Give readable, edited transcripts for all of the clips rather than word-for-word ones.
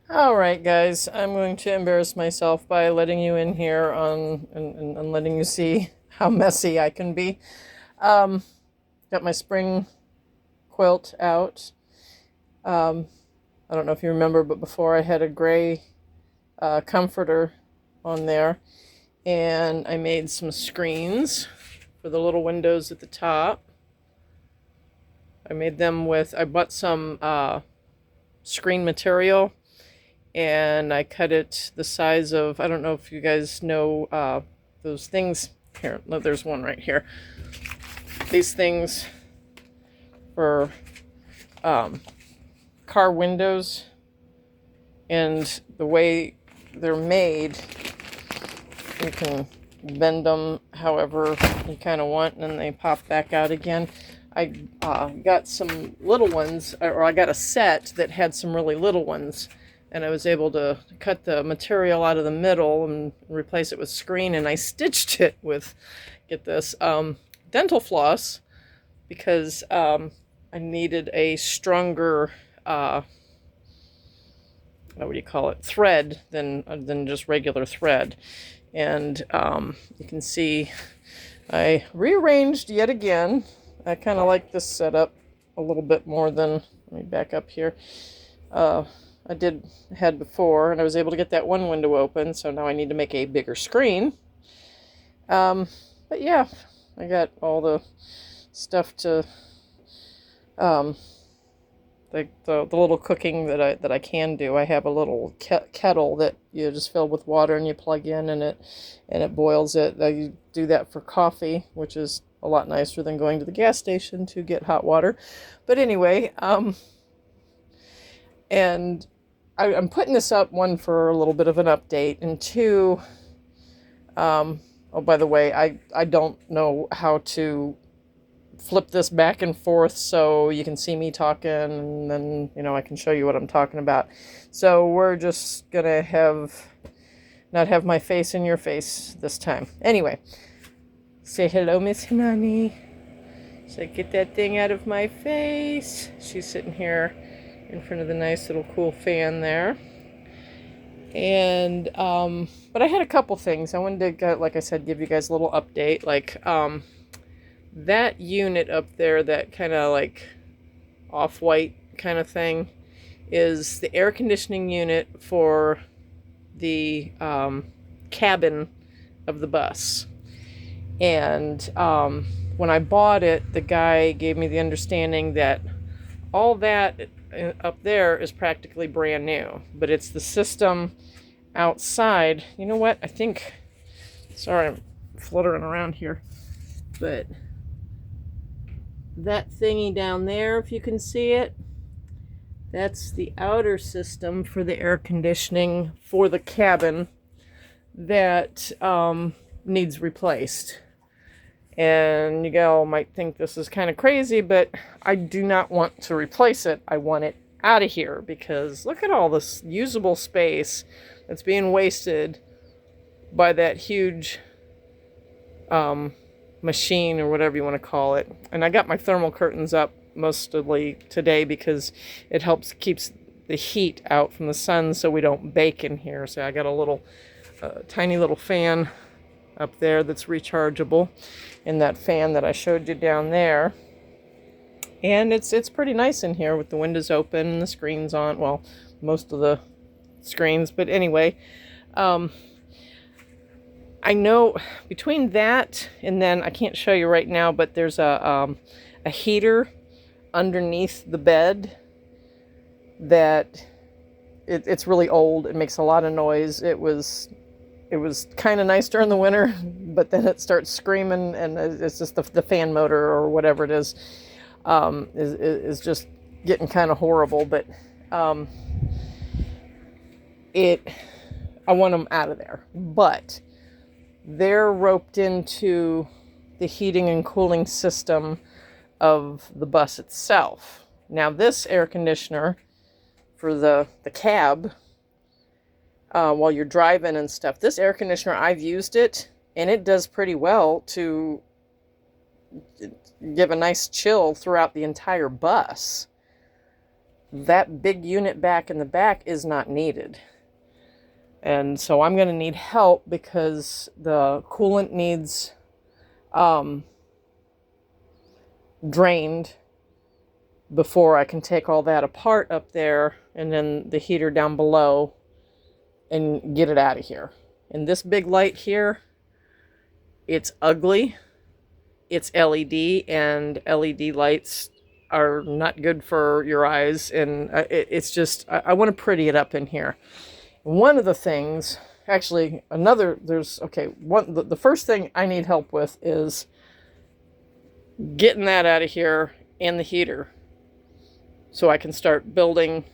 All right, guys, I'm going to embarrass myself by letting you in here on and letting you see how messy I can be. Um, got my spring quilt out. Um, I don't know if you remember, but before I had a gray comforter on there, and I made some screens for the little windows at the top. I bought some screen material and I cut it the size of, I don't know if you guys know those things. Here, no, there's one right here. These things for um, car windows, and the way they're made, you can bend them however you kind of want, and then they pop back out again. I got some little ones, or I got a set that had some really little ones, and I was able to cut the material out of the middle and replace it with screen, and I stitched it with, get this, dental floss, because I needed a stronger, what do you call it, thread than just regular thread. And you can see I rearranged yet again. I kind of like this setup a little bit more than, let me back up here. I had before, and I was able to get that one window open, so now I need to make a bigger screen. But yeah, I got all the stuff to um, the little cooking that I can do. I have a little kettle that you just fill with water and you plug in, and it boils it. I do that for coffee, which is a lot nicer than going to the gas station to get hot water. But anyway, and I'm putting this up, one, for a little bit of an update, and two, oh, by the way, I don't know how to flip this back and forth so you can see me talking, and then, I can show you what I'm talking about. So we're just gonna not have my face in your face this time. Anyway, say hello, Miss Hinani. So get that thing out of my face. She's sitting here in front of the nice little cool fan there. And but I had a couple things I wanted to, like I said, give you guys a little update. Like that unit up there, that kind of like off-white kind of thing, is the air conditioning unit for the cabin of the bus. And when I bought it, the guy gave me the understanding that all that up there is practically brand new, but it's the system outside. You know what? I think, sorry, I'm fluttering around here, but that thingy down there, if you can see it, that's the outer system for the air conditioning for the cabin that needs replaced. And you all might think this is kind of crazy, but I do not want to replace it. I want it out of here, because look at all this usable space that's being wasted by that huge machine, or whatever you want to call it. And I got my thermal curtains up mostly today because it keeps the heat out from the sun so we don't bake in here. So I got a little tiny little fan up there that's rechargeable, and that fan that I showed you down there. And it's pretty nice in here with the windows open and the screens on. Well, most of the screens, but anyway, I know between that and then, I can't show you right now, but there's a heater underneath the bed that it's really old. It makes a lot of noise. It was kind of nice during the winter, but then it starts screaming, and it's just the fan motor or whatever it is just getting kind of horrible. But I want them out of there. But they're roped into the heating and cooling system of the bus itself. Now, this air conditioner for the cab, while you're driving and stuff, this air conditioner, I've used it, and it does pretty well to give a nice chill throughout the entire bus. that big unit back in the back is not needed. And so I'm going to need help because the coolant needs drained before I can take all that apart up there, and then the heater down below, and get it out of here. And this big light here, it's ugly. It's LED, and LED lights are not good for your eyes, and it's just, I want to pretty it up in here. One of the things, actually, the first thing I need help with is getting that out of here and the heater, so I can start building.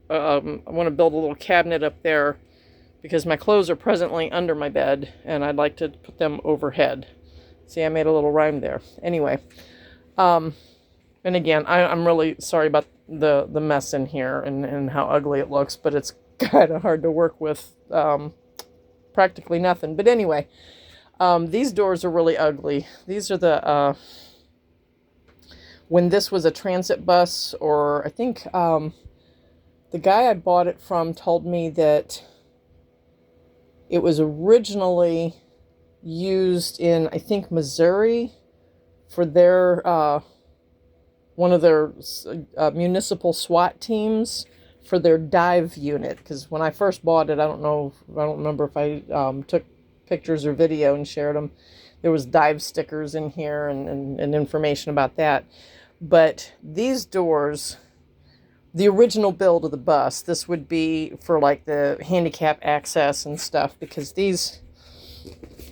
I want to build a little cabinet up there because my clothes are presently under my bed, and I'd like to put them overhead. See, I made a little rhyme there. Anyway, and again, I'm really sorry about the mess in here and how ugly it looks, but it's kind of hard to work with practically nothing. But anyway, these doors are really ugly. These are the, when this was a transit bus, or I think the guy I bought it from told me that it was originally used in, I think, Missouri for their one of their municipal SWAT teams for their dive unit. Because when I first bought it, I don't remember if I took pictures or video and shared them. There was dive stickers in here and information about that. But these doors, the original build of the bus, this would be for like the handicap access and stuff, because this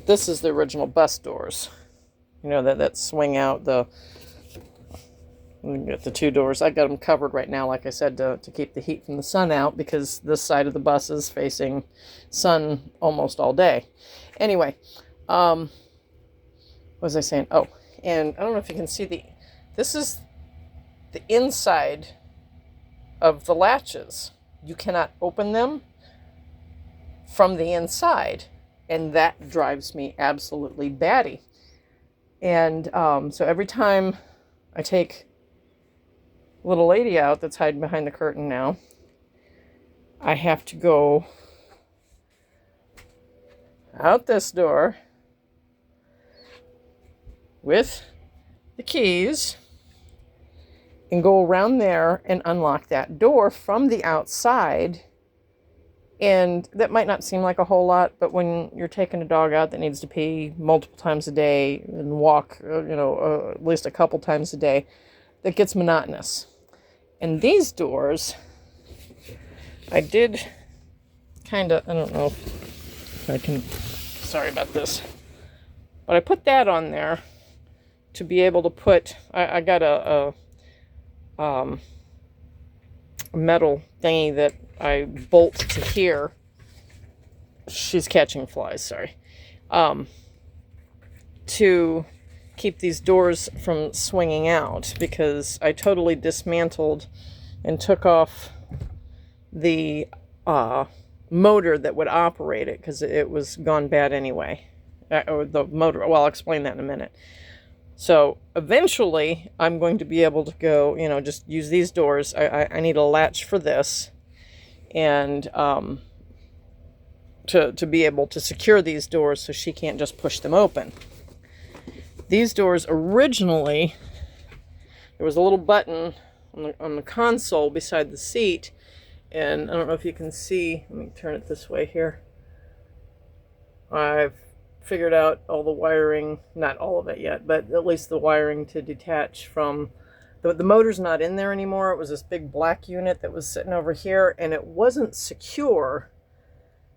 is the original bus doors, you know, that swing out. Let me get the two doors. I got them covered right now, like I said, to keep the heat from the sun out, because this side of the bus is facing sun almost all day. Anyway, what was I saying? Oh, and I don't know if you can see this is the inside of the latches. You cannot open them from the inside, and that drives me absolutely batty. And so every time I take little lady out that's hiding behind the curtain now, I have to go out this door with the keys and go around there and unlock that door from the outside. And that might not seem like a whole lot, but when you're taking a dog out that needs to pee multiple times a day and walk, at least a couple times a day, that gets monotonous. And these doors, I did kind of, I don't know if I can, sorry about this, but I put that on there to be able to put, I got a metal thingy that I bolt to here. She's catching flies, sorry. To keep these doors from swinging out, because I totally dismantled and took off the motor that would operate it, because it was gone bad anyway. Or the motor, well, I'll explain that in a minute. So eventually I'm going to be able to go, just use these doors. I need a latch for this, and to be able to secure these doors so she can't just push them open. These doors originally, there was a little button on the console beside the seat, and I don't know if you can see, let me turn it this way here. I've figured out all the wiring, not all of it yet, but at least the wiring to detach from, the motor's not in there anymore. It was this big black unit that was sitting over here, and it wasn't secure.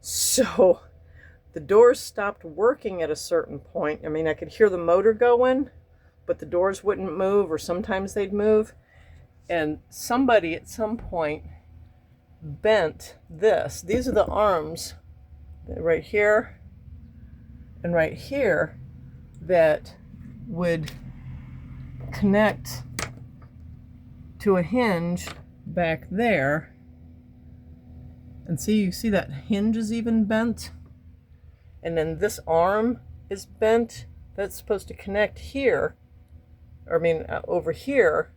So the doors stopped working at a certain point. I mean, I could hear the motor going, but the doors wouldn't move, or sometimes they'd move. And somebody at some point bent this. These are the arms right here and right here that would connect to a hinge back there. And see, you see that hinge is even bent? And then this arm is bent. That's supposed to connect here. Or, over here.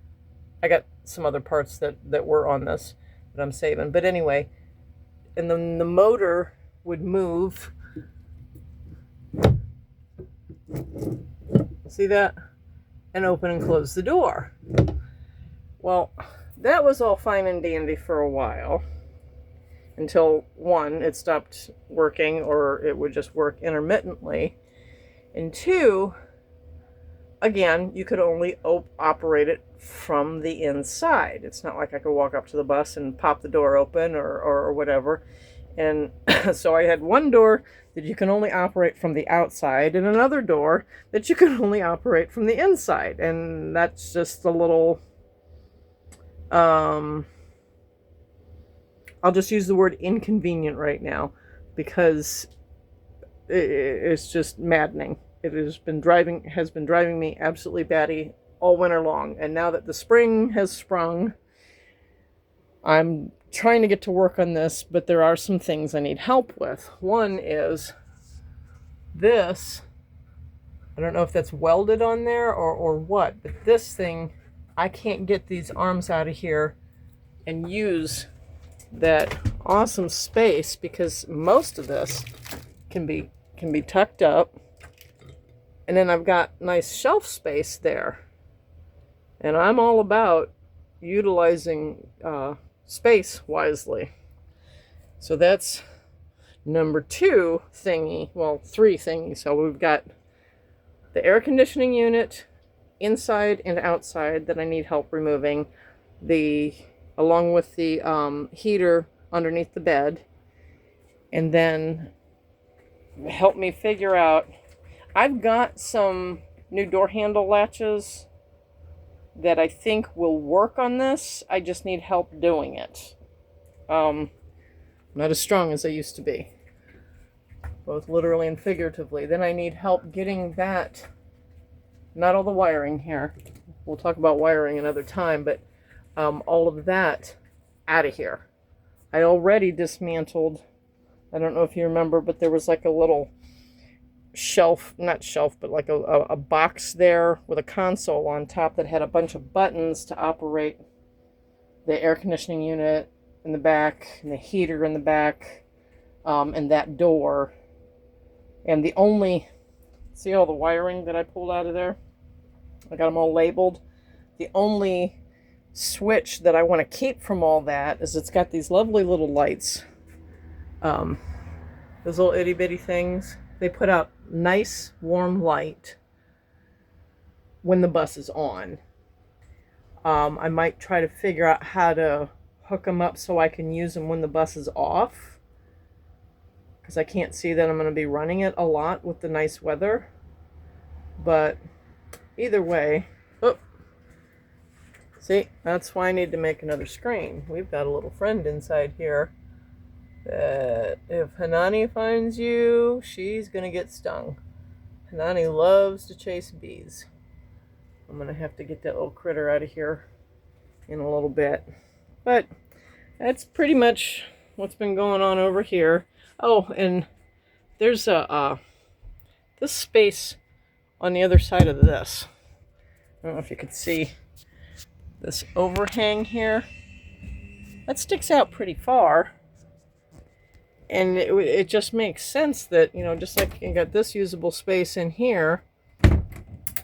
I got some other parts that were on this that I'm saving. But anyway, and then the motor would move. See that? And open and close the door. Well, that was all fine and dandy for a while. Until, one, it stopped working, or it would just work intermittently. And two, again, you could only operate it from the inside. It's not like I could walk up to the bus and pop the door open or whatever. And so I had one door that you can only operate from the outside, and another door that you can only operate from the inside. And that's just a little... I'll just use the word inconvenient right now, because it's just maddening. It has been driving me absolutely batty all winter long. And now that the spring has sprung, I'm trying to get to work on this, but there are some things I need help with. One is this. I don't know if that's welded on there or what, but this thing, I can't get these arms out of here and use that awesome space, because most of this can be tucked up, and then I've got nice shelf space there, and I'm all about utilizing space wisely. So that's number two thingy, well, three thingies. So we've got the air conditioning unit inside and outside that I need help removing, along with the heater underneath the bed, and then help me figure out, I've got some new door handle latches that I think will work on this. I just need help doing it. Not as strong as I used to be, both literally and figuratively. Then I need help getting that, not all the wiring here, we'll talk about wiring another time, but all of that out of here. I already dismantled, I don't know if you remember, but there was like a little shelf, not shelf, but like a box there with a console on top that had a bunch of buttons to operate the air conditioning unit in the back, and the heater in the back, and that door. And the only, see all the wiring that I pulled out of there? I got them all labeled. The only switch that I want to keep from all that is it's got these lovely little lights. Those little itty bitty things. They put out nice warm light when the bus is on. I might try to figure out how to hook them up so I can use them when the bus is off, because I can't see that I'm going to be running it a lot with the nice weather. But either way, see, that's why I need to make another screen. We've got a little friend inside here that if Hanani finds you, she's going to get stung. Hanani loves to chase bees. I'm going to have to get that little critter out of here in a little bit. But that's pretty much what's been going on over here. Oh, and there's this space on the other side of this. I don't know if you could see this overhang here. That sticks out pretty far. And it just makes sense that, you know, just like you got this usable space in here,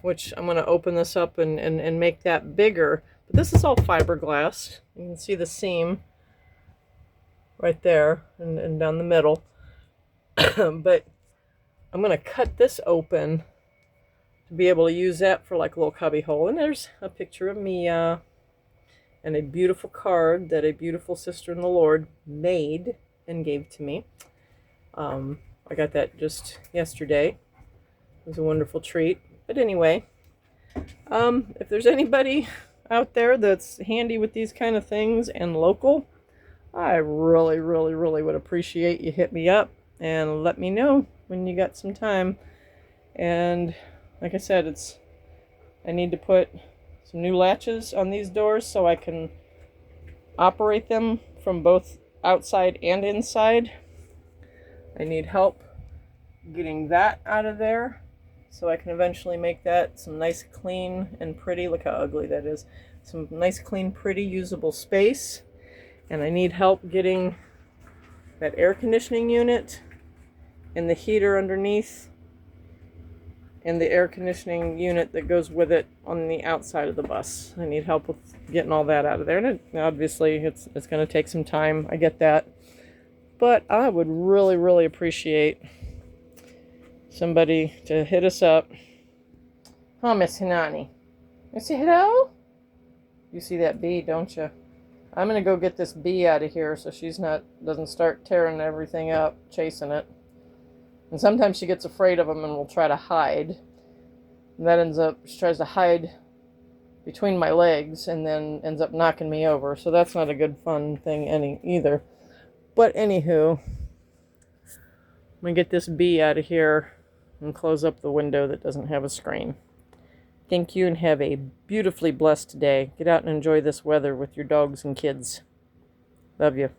which I'm going to open this up and make that bigger. But this is all fiberglass. You can see the seam right there and down the middle. But I'm going to cut this open to be able to use that for like a little cubby hole. And there's a picture of Mia and a beautiful card that a beautiful sister in the Lord made and gave to me. I got that just yesterday. It was a wonderful treat. But anyway, if there's anybody out there that's handy with these kind of things and local, I really, really, really would appreciate you hit me up and let me know when you got some time. And like I said, I need to put some new latches on these doors so I can operate them from both outside and inside. I need help getting that out of there so I can eventually make that some nice, clean, and pretty. Look how ugly that is. some nice, clean, pretty, usable space. And I need help getting that air conditioning unit and the heater underneath and the air conditioning unit that goes with it on the outside of the bus. I need help with getting all that out of there. And obviously it's going to take some time. I get that. But I would really, really appreciate somebody to hit us up. Oh, Miss Hinani. You say hello? You see that bee, don't you? I'm going to go get this bee out of here so she's doesn't start tearing everything up, chasing it. And sometimes she gets afraid of them and will try to hide. And that she tries to hide between my legs and then ends up knocking me over. So that's not a good fun thing either. But anywho, I'm going to get this bee out of here and close up the window that doesn't have a screen. Thank you and have a beautifully blessed day. Get out and enjoy this weather with your dogs and kids. Love you.